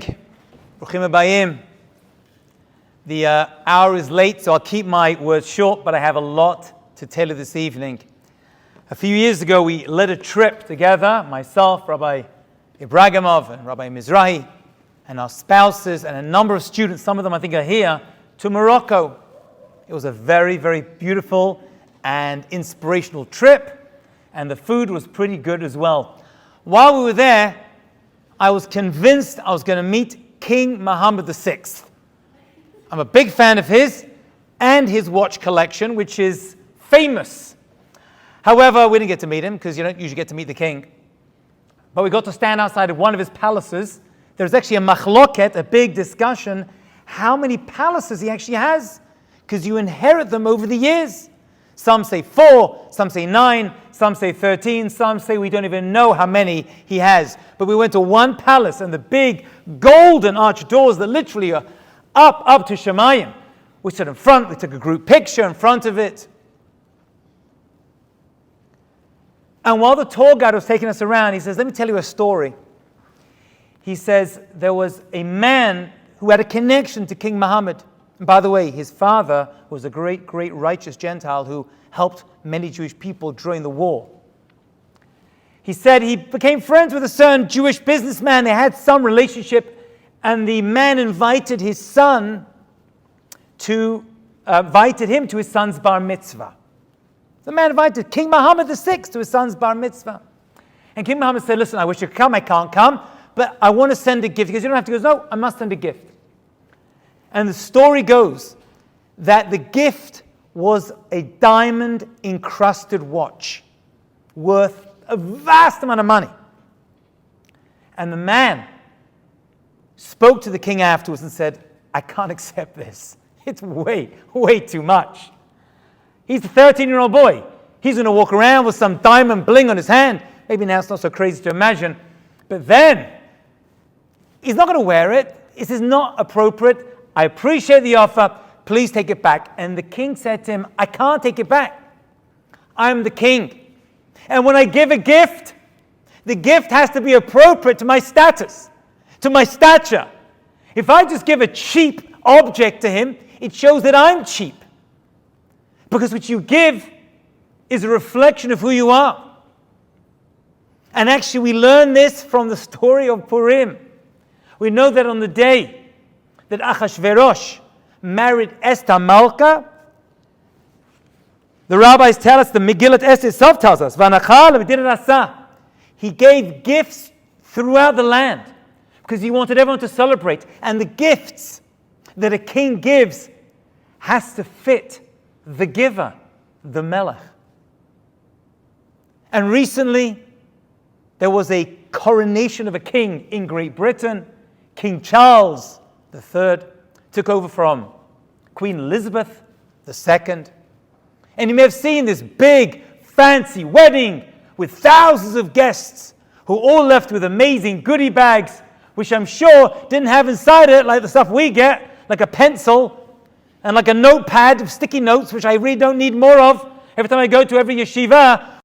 Bruchim Habayim. The hour is late, so I'll keep my words short, but I have a lot to tell you this evening. A few years ago, we led a trip together, myself, Rabbi Ibragimov, and Rabbi Mizrahi, and our spouses, and a number of students, some of them I think are here, to Morocco. It was a very, very beautiful and inspirational trip, and the food was pretty good as well. While we were there, I was convinced I was going to meet King Mohammed VI. I'm a big fan of his and his watch collection, which is famous. However, we didn't get to meet him because you don't usually get to meet the king. But we got to stand outside of one of his palaces. There's actually a machloket, a big discussion, how many palaces he actually has, because you inherit them over the years. Some say 4, some say 9, some say 13, some say we don't even know how many he has. But we went to one palace, and the big golden arched doors that literally are up to Shemayim. We stood in front, we took a group picture in front of it. And while the tour guide was taking us around, he says, let me tell you a story. He says, there was a man who had a connection to King Muhammad. And by the way, his father was a great, great righteous Gentile who helped many Jewish people during the war. He said he became friends with a certain Jewish businessman. They had some relationship, and the man invited him to his son's bar mitzvah. The man invited King Mohammed VI to his son's bar mitzvah. And King Mohammed said, listen, I wish you could come, I can't come, but I want to send a gift. He goes, you don't have to. He goes, no, I must send a gift. And the story goes that the gift was a diamond encrusted watch worth a vast amount of money. And the man spoke to the king afterwards and said, I can't accept this. It's way, way too much. He's a 13-year-old boy. He's going to walk around with some diamond bling on his hand. Maybe now it's not so crazy to imagine. But then, he's not going to wear it. This is not appropriate. I appreciate the offer. Please take it back. And the king said to him, I can't take it back. I'm the king. And when I give a gift, the gift has to be appropriate to my status, to my stature. If I just give a cheap object to him, it shows that I'm cheap. Because what you give is a reflection of who you are. And actually we learn this from the story of Purim. We know that on the day that Achashverosh married Esther Malka, the rabbis tell us, the Megillat Esther itself tells us, he gave gifts throughout the land because he wanted everyone to celebrate. And the gifts that a king gives has to fit the giver, the Melech. And recently, there was a coronation of a king in Great Britain. King Charles III took over from Queen Elizabeth II. And you may have seen this big, fancy wedding with thousands of guests who all left with amazing goodie bags, which I'm sure didn't have inside it like the stuff we get, like a pencil and like a notepad of sticky notes, which I really don't need more of. Every time I go to every yeshiva,